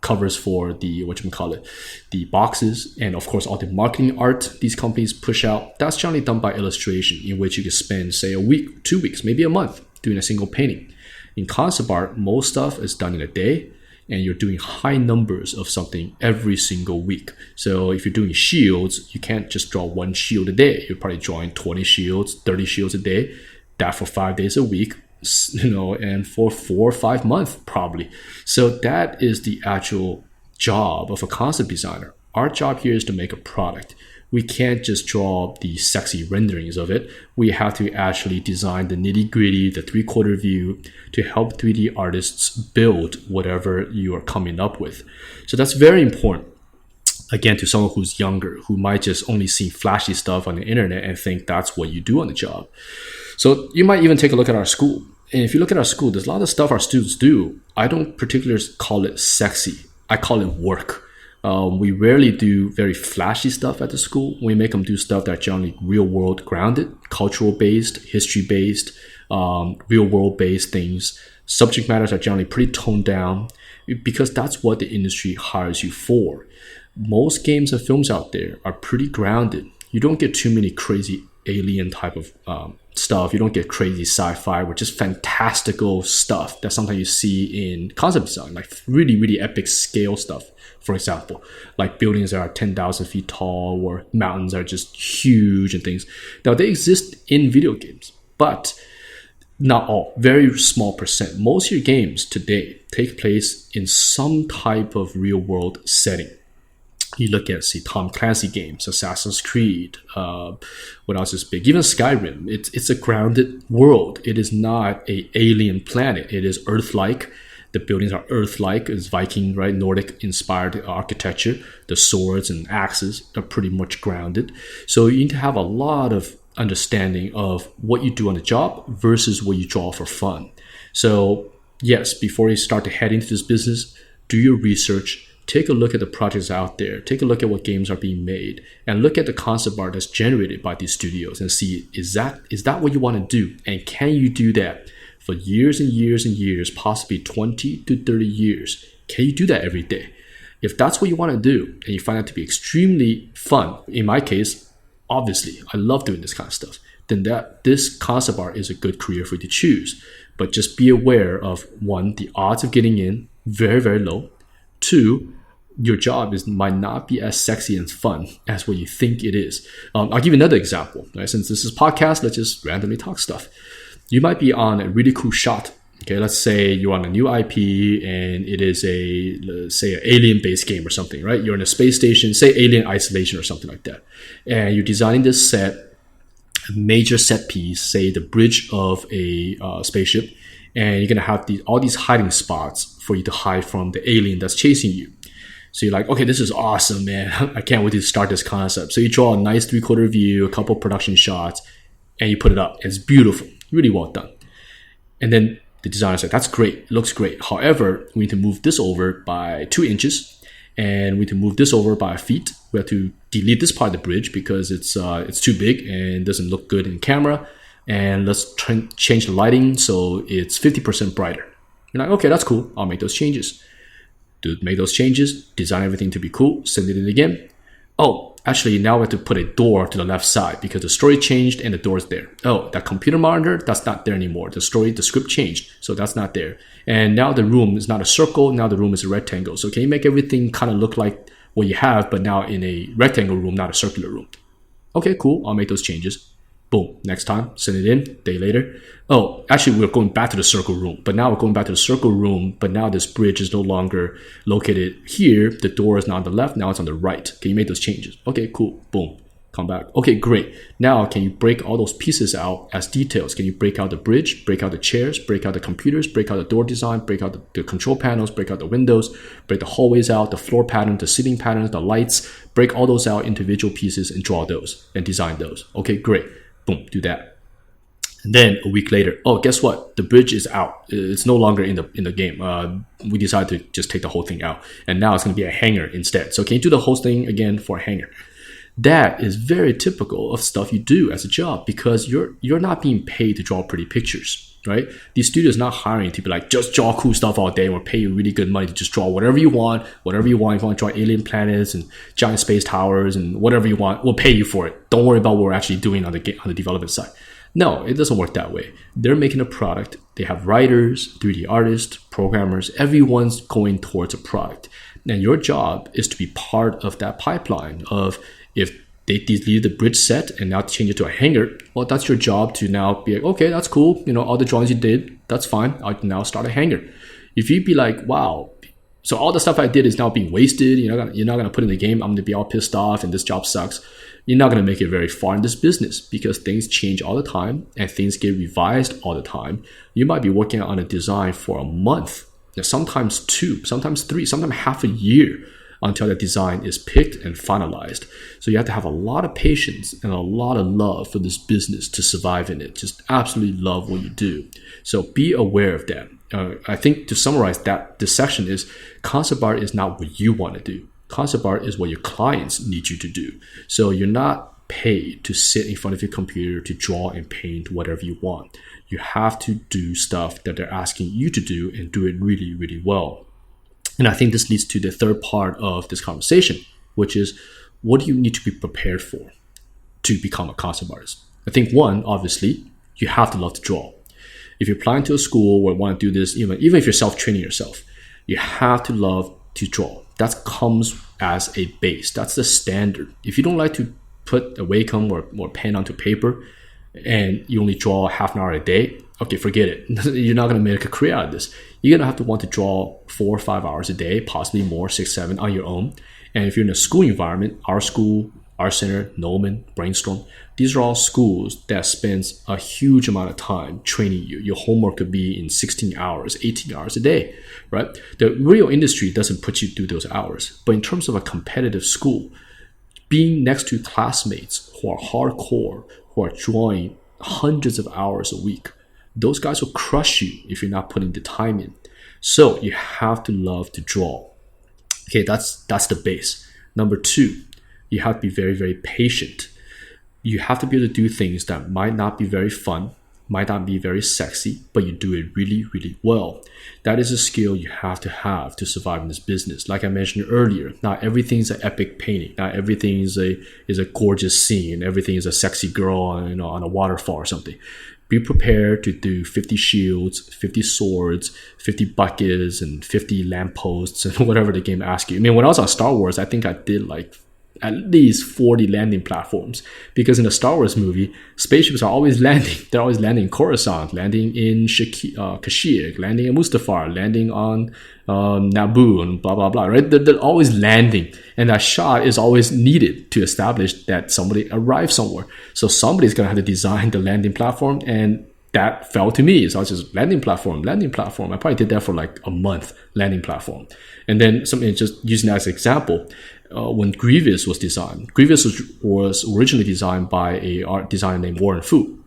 covers for the boxes, and of course all the marketing art these companies push out. That's generally done by illustration, in which you can spend, say, a week, 2 weeks, maybe a month doing a single painting. In concept art, most stuff is done in a day, and you're doing high numbers of something every single week. So if you're doing shields, you can't just draw one shield a day. You're probably drawing 20 shields, 30 shields a day, that for 5 days a week, and for 4 or 5 months probably. So that is the actual job of a concept designer. Our job here is to make a product. We can't just draw the sexy renderings of it. We have to actually design the nitty-gritty, the 3/4 view, to help 3D artists build whatever you are coming up with. So that's very important. Again, to someone who's younger, who might just only see flashy stuff on the internet and think that's what you do on the job. So you might even take a look at our school. And if you look at our school, there's a lot of stuff our students do. I don't particularly call it sexy. I call it work. We rarely do very flashy stuff at the school. We make them do stuff that's generally real-world grounded, cultural-based, history-based, real-world-based things. Subject matters are generally pretty toned down because that's what the industry hires you for. Most games and films out there are pretty grounded. You don't get too many crazy alien type of stuff. You don't get crazy sci-fi, which is fantastical stuff that sometimes you see in concept design, like really, really epic scale stuff. For example, like buildings that are 10,000 feet tall or mountains are just huge and things. Now, they exist in video games, but not all, very small percent. Most of your games today take place in some type of real world setting. You look at, say, Tom Clancy games, Assassin's Creed, what else is big? Even Skyrim, it's a grounded world. It is not a alien planet. It is Earth-like. The buildings are Earth-like. It's Viking, right? Nordic-inspired architecture. The swords and axes are pretty much grounded. So you need to have a lot of understanding of what you do on the job versus what you draw for fun. So yes, before you start to head into this business, do your research. Take a look at the projects out there. Take a look at what games are being made, and look at the concept art that's generated by these studios and see, is that what you want to do? And can you do that for years and years and years, possibly 20 to 30 years? Can you do that every day? If that's what you want to do and you find it to be extremely fun, in my case, obviously, I love doing this kind of stuff, then this concept art is a good career for you to choose. But just be aware of, one, the odds of getting in, very, very low. Two, your job might not be as sexy and fun as what you think it is. I'll give you another example. Right? Since this is a podcast, let's just randomly talk stuff. You might be on a really cool shot. Okay, let's say you're on a new IP and it is say an alien-based game or something, right? You're in a space station, say Alien Isolation or something like that. And you're designing this set, a major set piece, say the bridge of a spaceship, and you're going to have all these hiding spots for you to hide from the alien that's chasing you. So you're like, okay, this is awesome, man. I can't wait to start this concept. So you draw a nice 3/4 view, a couple production shots, and you put it up. It's beautiful, really well done. And then the designer said, that's great, it looks great. However, we need to move this over by 2 inches, and we need to move this over by a feet. We have to delete this part of the bridge because it's too big and doesn't look good in camera. And let's change the lighting so it's 50% brighter. You're like, okay, that's cool. I'll make those changes. Make those changes, design everything to be cool, send it in again. Oh, actually, now we have to put a door to the left side because the story changed and the door is there. Oh, that computer monitor, that's not there anymore. The script changed, so that's not there. And now the room is not a circle, now the room is a rectangle. So can you make everything kind of look like what you have, but now in a rectangle room, not a circular room? Okay, cool, I'll make those changes. Boom, next time, send it in, day later. Oh, actually, we're going back to the circle room, but now we're going back to the circle room, but now this bridge is no longer located here. The door is not on the left, now it's on the right. Can you make those changes? Okay, cool, boom, come back. Okay, great. Now, can you break all those pieces out as details? Can you break out the bridge, break out the chairs, break out the computers, break out the door design, break out the control panels, break out the windows, break the hallways out, the floor pattern, the seating patterns, the lights, break all those out individual pieces and draw those and design those. Okay, great. Boom, do that. And then a week later, oh, guess what? The bridge is out. It's no longer in the game. We decided to just take the whole thing out. And now it's going to be a hanger instead. So can you do the whole thing again for a hanger? That is very typical of stuff you do as a job because you're not being paid to draw pretty pictures, right? These studios not hiring to be like, just draw cool stuff all day and we'll pay you really good money to just draw whatever you want. If you want to draw alien planets and giant space towers and whatever you want, we'll pay you for it. Don't worry about what we're actually doing on the development side. No, it doesn't work that way. They're making a product. They have writers, 3D artists, programmers, everyone's going towards a product. And your job is to be part of that pipeline of, if they delete the bridge set and now change it to a hanger, well, that's your job to now be like, okay, that's cool. All the drawings you did, that's fine. I can now start a hanger. If you'd be like, wow, so all the stuff I did is now being wasted. You're not gonna put in the game. I'm gonna be all pissed off and this job sucks. You're not gonna make it very far in this business because things change all the time and things get revised all the time. You might be working on a design for a month, sometimes 2, sometimes 3, sometimes half a year until the design is picked and finalized. So you have to have a lot of patience and a lot of love for this business to survive in it. Just absolutely love what you do. So be aware of that. I think to summarize this section is, concept art is not what you want to do. Concept art is what your clients need you to do. So you're not paid to sit in front of your computer to draw and paint whatever you want. You have to do stuff that they're asking you to do and do it really, really well. And I think this leads to the third part of this conversation, which is, what do you need to be prepared for to become a concept artist? I think one, obviously, you have to love to draw. If you're applying to a school or want to do this, even if you're self-training yourself, you have to love to draw. That comes as a base. That's the standard. If you don't like to put a Wacom or pen onto paper and you only draw half an hour a day, okay, forget it. You're not going to make a career out of this. You're going to have to want to draw 4 or 5 hours a day, possibly more, 6, 7 on your own. And if you're in a school environment, our school, our center, Noman, Brainstorm, these are all schools that spends a huge amount of time training you. Your homework could be in 16 hours, 18 hours a day, right? The real industry doesn't put you through those hours. But in terms of a competitive school, being next to classmates who are hardcore, who are drawing hundreds of hours a week, those guys will crush you if you're not putting the time in. So you have to love to draw. Okay, that's the base. Number 2, you have to be very, very patient. You have to be able to do things that might not be very fun, might not be very sexy, but you do it really, really well. That is a skill you have to survive in this business. Like I mentioned earlier, not everything is an epic painting. Not everything is a gorgeous scene. Everything is a sexy girl on a waterfall or something. Be prepared to do 50 shields, 50 swords, 50 buckets, and 50 lampposts, and whatever the game asks you. I mean, when I was on Star Wars, I think I did like at least 40 landing platforms, because in the Star Wars movie, spaceships are always landing. They're always landing in Coruscant, landing in Kashyyyk, landing in Mustafar, landing on Naboo, and blah, blah, blah, right? They're always landing. And that shot is always needed to establish that somebody arrived somewhere. So somebody's going to have to design the landing platform, and that fell to me. So I was just landing platform. I probably did that for like a month, landing platform. And then something, just using that as an example, when Grievous was designed, Grievous was originally designed by a art designer named Warren Fu.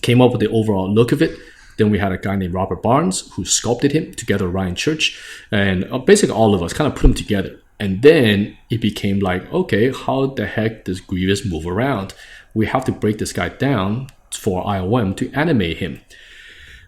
Came up with the overall look of it. Then we had a guy named Robert Barnes who sculpted him together with Ryan Church. And basically all of us kind of put him together. And then it became like, okay, how the heck does Grievous move around? We have to break this guy down for IOM to animate him.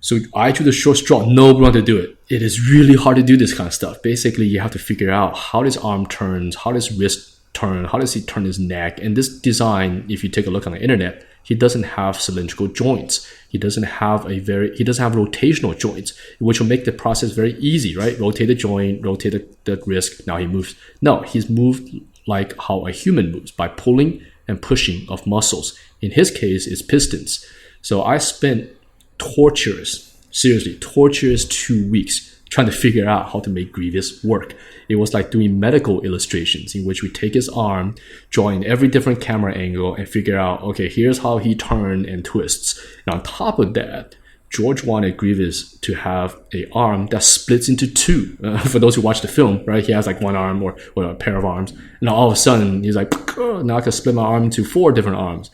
So I drew the short straw. Nobody wanted to do it. It is really hard to do this kind of stuff. Basically, you have to figure out how his arm turns, how does wrist turn, how does he turn his neck. And this design, if you take a look on the internet, he doesn't have cylindrical joints. He doesn't have rotational joints, which will make the process very easy, right? Rotate the joint, rotate the wrist. Now he moves. No, he's moved like how a human moves, by pulling and pushing of muscles. In his case, it's pistons. So I spent torturous 2 weeks trying to figure out how to make Grievous work. It was like doing medical illustrations in which we take his arm, draw in every different camera angle, and figure out, okay, here's how he turns and twists. And on top of that, George wanted Grievous to have an arm that splits into 2. For those who watch the film, right, he has like one arm or a pair of arms. And all of a sudden, he's like, now I can split my arm into 4 different arms.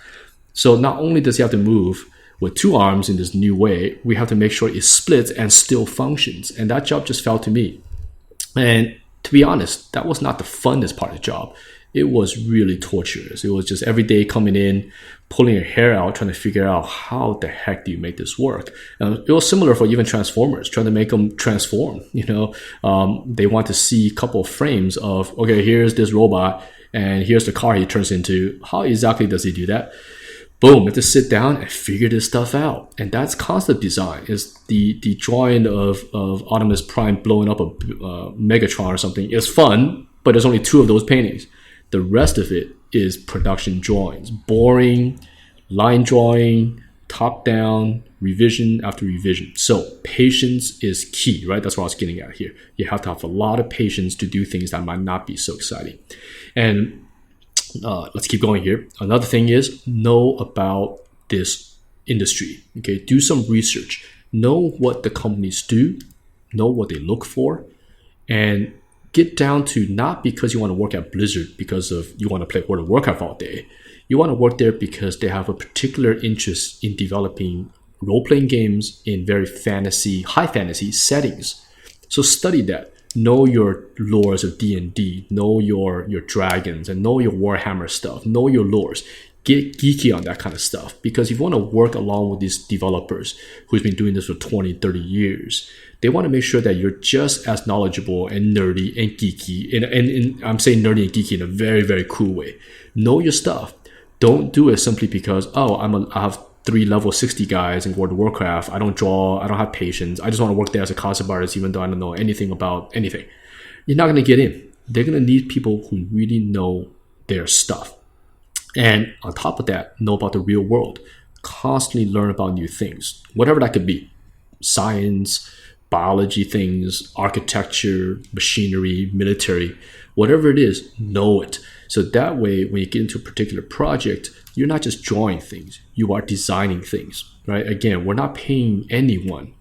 So not only does he have to move with 2 arms in this new way, we have to make sure it splits and still functions. And that job just fell to me. And to be honest, that was not the funnest part of the job. It was really torturous. It was just every day coming in, pulling your hair out, trying to figure out how the heck do you make this work. It was similar for even Transformers, trying to make them transform. They want to see a couple of frames of, okay, here's this robot and here's the car he turns into. How exactly does he do that? Boom, you have to sit down and figure this stuff out. And that's concept design. Is the drawing of Optimus Prime blowing up a Megatron or something is fun, but there's only 2 of those paintings. The rest of it is production drawings. Boring, line drawing, top down, revision after revision. So patience is key, right? That's what I was getting at here. You have to have a lot of patience to do things that might not be so exciting. And let's keep going here. Another thing is, know about this industry. Okay, do some research. Know what the companies do. Know what they look for, and get down to not because you want to work at Blizzard because of you want to play World of Warcraft all day. You want to work there because they have a particular interest in developing role-playing games in very high fantasy settings. So study that. Know your lores of D&D, know your dragons, and know your Warhammer stuff, know your lores. Get geeky on that kind of stuff, because if you want to work along with these developers who's been doing this for 20, 30 years, they want to make sure that you're just as knowledgeable and nerdy and geeky. And I'm saying nerdy and geeky in a very, very cool way. Know your stuff, Don't do it simply because, I have 3 level 60 guys in World of Warcraft. I don't draw. I don't have patience. I just want to work there as a concept artist, even though I don't know anything about anything. You're not going to get in. They're going to need people who really know their stuff. And on top of that, know about the real world. Constantly learn about new things, whatever that could be. Science, biology things, architecture, machinery, military, whatever it is, know it. So that way, when you get into a particular project, you're not just drawing things, you are designing things, right? Again, we're not paying anyone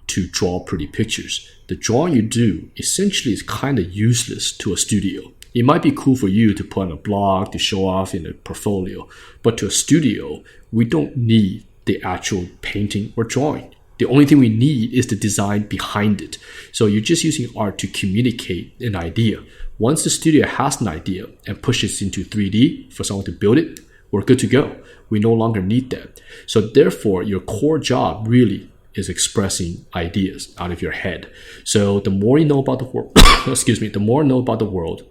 to draw pretty pictures. The drawing you do essentially is kind of useless to a studio. It might be cool for you to put on a blog, to show off in a portfolio, but to a studio, we don't need the actual painting or drawing. The only thing we need is the design behind it. So you're just using art to communicate an idea. Once the studio has an idea and pushes it into 3D for someone to build it, we're good to go. We no longer need that. So therefore, your core job really is expressing ideas out of your head. So the more you know about the world, the more you know about the world,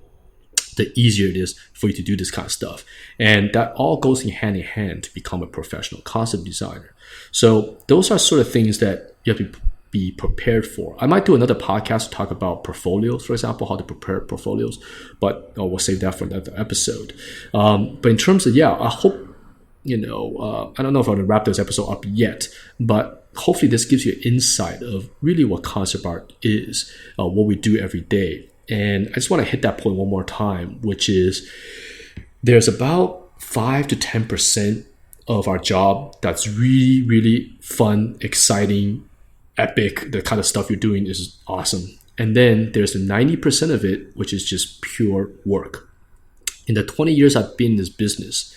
the easier it is for you to do this kind of stuff. And that all goes in hand to become a professional concept designer. So those are sort of things that you have to be prepared for. I might do another podcast to talk about portfolios, for example, how to prepare portfolios, but we'll save that for another episode. But in terms of, I hope, I don't know if I'm going to wrap this episode up yet, but hopefully this gives you an insight of really what concept art is, what we do every day. And I just want to hit that point one more time, which is there's about 5 to 10% of our job that's really, really fun, exciting, epic. The kind of stuff you're doing is awesome. And then there's the 90% of it, which is just pure work. In the 20 years I've been in this business,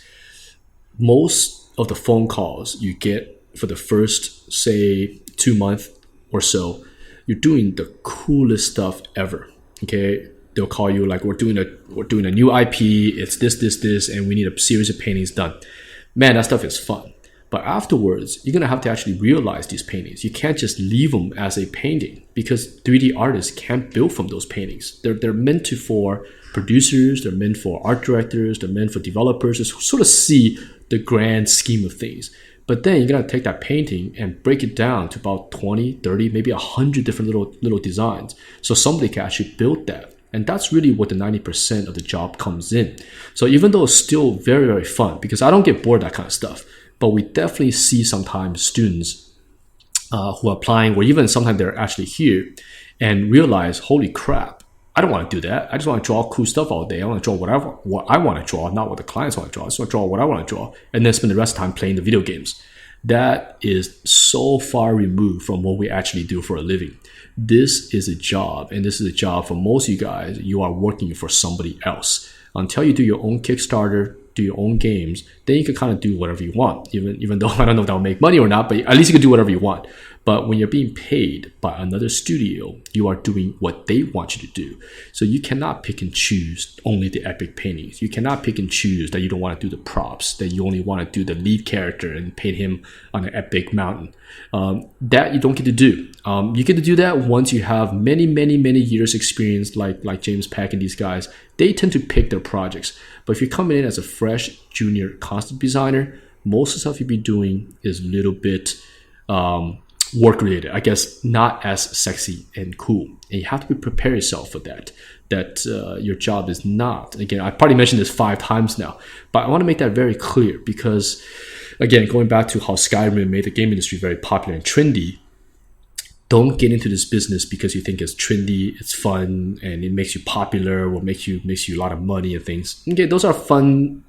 most of the phone calls you get for the first, say, 2 months or so, you're doing the coolest stuff ever. Okay, they'll call you like, we're doing a new IP, it's this, and we need a series of paintings done. Man, that stuff is fun. But afterwards, you're gonna have to actually realize these paintings. You can't just leave them as a painting because 3D artists can't build from those paintings. They're meant for producers, they're meant for art directors, they're meant for developers to sort of see the grand scheme of things. But then you're gonna take that painting and break it down to about 20, 30, maybe 100 different little designs. So somebody can actually build that. And that's really what the 90% of the job comes in. So even though it's still very, very fun, because I don't get bored of that kind of stuff, but we definitely see sometimes students who are applying, or even sometimes they're actually here and realize, holy crap, I don't want to do that. I just want to draw cool stuff all day. I want to draw what I want to draw, not what the clients want to draw. I just want to draw what I want to draw, and then spend the rest of the time playing the video games. That is so far removed from what we actually do for a living. This is a job, and this is a job for most of you guys. You are working for somebody else. Until you do your own Kickstarter, do your own games, then you can kind of do whatever you want, even though I don't know if that'll make money or not, but at least you can do whatever you want. But when you're being paid by another studio, you are doing what they want you to do. So you cannot pick and choose only the epic paintings. You cannot pick and choose that you don't want to do the props, that you only want to do the lead character and paint him on an epic mountain. That you don't get to do. You get to do that once you have many, many, many years experience, like James Peck and these guys. They tend to pick their projects. But if you're coming in as a fresh junior concept designer, most of the stuff you'll be doing is a little bit work related, I guess, not as sexy and cool. And you have to prepare yourself for that your job is not, again, I probably mentioned this 5 times now, but I want to make that very clear because, again, going back to how Skyrim made the game industry very popular and trendy, don't get into this business because you think it's trendy, it's fun, and it makes you popular or makes you a lot of money and things. Okay, those are fun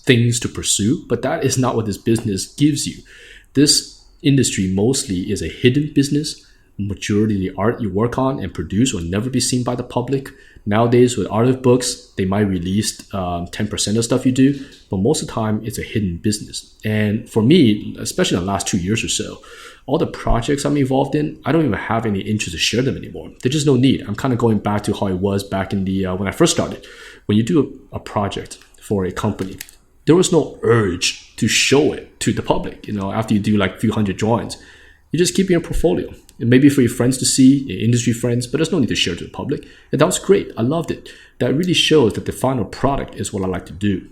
things to pursue, but that is not what this business gives you. This industry mostly is a hidden business. Majority of the art you work on and produce will never be seen by the public. Nowadays, with art books, they might release 10% of stuff you do, but most of the time, it's a hidden business. And for me, especially in the last 2 years or so, all the projects I'm involved in, I don't even have any interest to share them anymore. There's just no need. I'm kind of going back to how it was back in the when I first started. When you do a project for a company, there was no urge to show it to the public. After you do like a few hundred drawings, you just keep it in your portfolio. It may be for your friends to see, your industry friends, but there's no need to share it to the public. And that was great. I loved it. That really shows that the final product is what I like to do.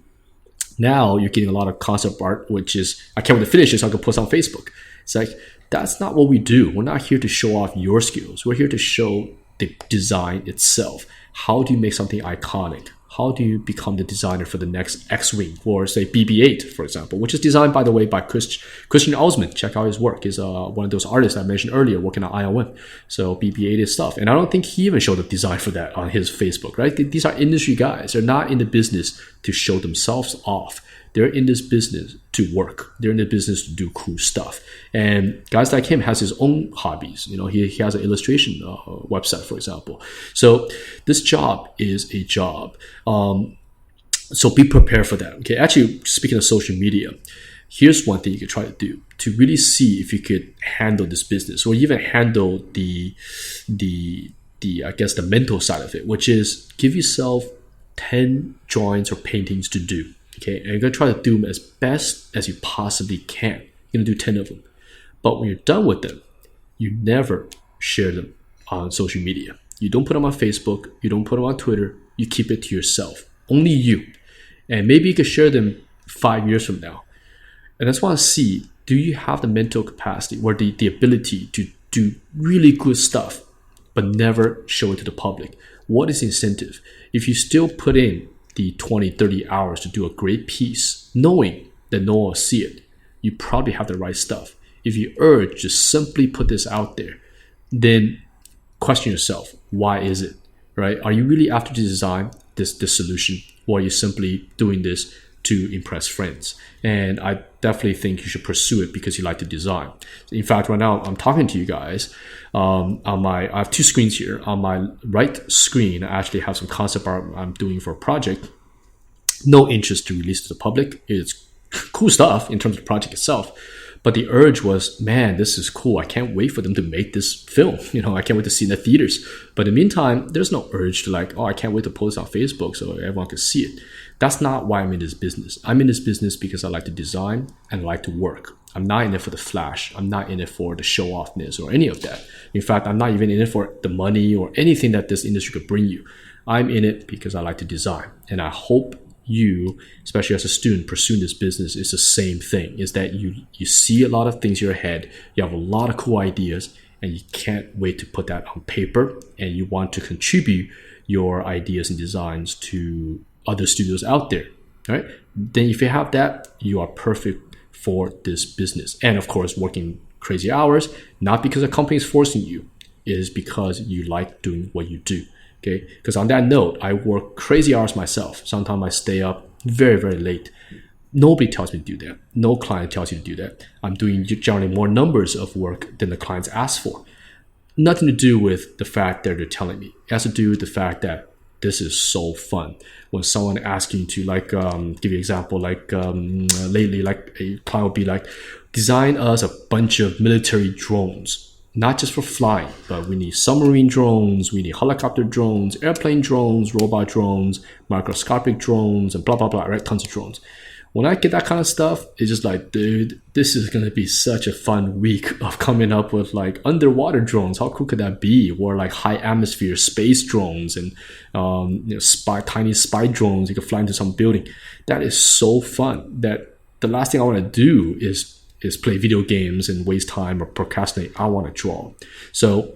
Now you're getting a lot of concept art, which is, I can't wait to finish it so I can post on Facebook. It's like, that's not what we do. We're not here to show off your skills. We're here to show the design itself. How do you make something iconic? How do you become the designer for the next X-Wing, or say BB-8, for example, which is designed, by the way, by Christian Osman. Check out his work. He's one of those artists I mentioned earlier working on IOM. So BB-8 is stuff. And I don't think he even showed the design for that on his Facebook, right? These are industry guys. They're not in the business to show themselves off. They're in this business to work. They're in the business to do cool stuff. And guys like him has his own hobbies. You know, he has an illustration website, for example. So this job is a job. So be prepared for that. Okay. Actually, speaking of social media, here's one thing you could try to do to really see if you could handle this business, or even handle the I guess the mental side of it, which is give yourself 10 drawings or paintings to do. Okay, and you're going to try to do them as best as you possibly can. You're going to do 10 of them. But when you're done with them, you never share them on social media. You don't put them on Facebook. You don't put them on Twitter. You keep it to yourself. Only you. And maybe you can share them 5 years from now. And I just want to see, do you have the mental capacity or the ability to do really good stuff, but never show it to the public? What is the incentive? If you still put in the 20, 30 hours to do a great piece, knowing that no one will see it, you probably have the right stuff. If you urge to simply put this out there, then question yourself, why is it, right? Are you really after to design this solution, or are you simply doing this to impress friends? And I definitely think you should pursue it because you like to design. In fact, right now I'm talking to you guys I have two screens here. On my right screen, I actually have some concept art I'm doing for a project. No interest to release to the public. It's cool stuff in terms of the project itself. But the urge was, man, this is cool. I can't wait for them to make this film. You know, I can't wait to see it in the theaters. But in the meantime, there's no urge to like, oh, I can't wait to post on Facebook so everyone can see it. That's not why I'm in this business. I'm in this business because I like to design and I like to work. I'm not in it for the flash. I'm not in it for the show-offness or any of that. In fact, I'm not even in it for the money or anything that this industry could bring you. I'm in it because I like to design. And I hope you, especially as a student pursuing this business, is the same thing, is that you see a lot of things in your head, you have a lot of cool ideas, and you can't wait to put that on paper, and you want to contribute your ideas and designs to other studios out there, right? Then if you have that, you are perfect for this business. And of course, working crazy hours, not because a company is forcing you, it is because you like doing what you do. Okay, because on that note, I work crazy hours myself. Sometimes I stay up very, very late. Nobody tells me to do that. No client tells you to do that. I'm doing generally more numbers of work than the clients ask for. Nothing to do with the fact that they're telling me. It has to do with the fact that this is so fun. When someone asks you to, like, give you an example, like lately, like a client will be like, design us a bunch of military drones. Not just for flying, but we need submarine drones, we need helicopter drones, airplane drones, robot drones, microscopic drones, and blah, blah, blah, right? Tons of drones. When I get that kind of stuff, it's just like, dude, this is going to be such a fun week of coming up with like underwater drones. How cool could that be? Or like high atmosphere space drones and tiny spy drones you can fly into some building. That is so fun that the last thing I want to do is play video games and waste time or procrastinate. I want to draw. So,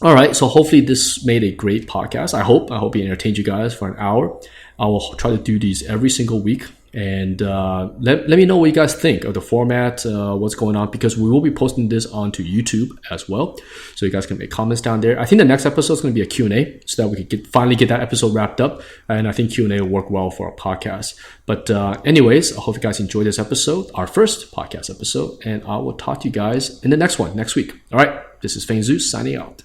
all right. So hopefully this made a great podcast. I hope it entertained you guys for an hour. I will try to do these every single week. And let me know what you guys think of the format, what's going on, because we will be posting this onto YouTube as well. So you guys can make comments down there. I think the next episode is going to be a Q&A so that we can finally get that episode wrapped up. And I think Q&A will work well for our podcast. But anyways, I hope you guys enjoyed this episode, our first podcast episode. And I will talk to you guys in the next one next week. All right. This is Feng Zhu signing out.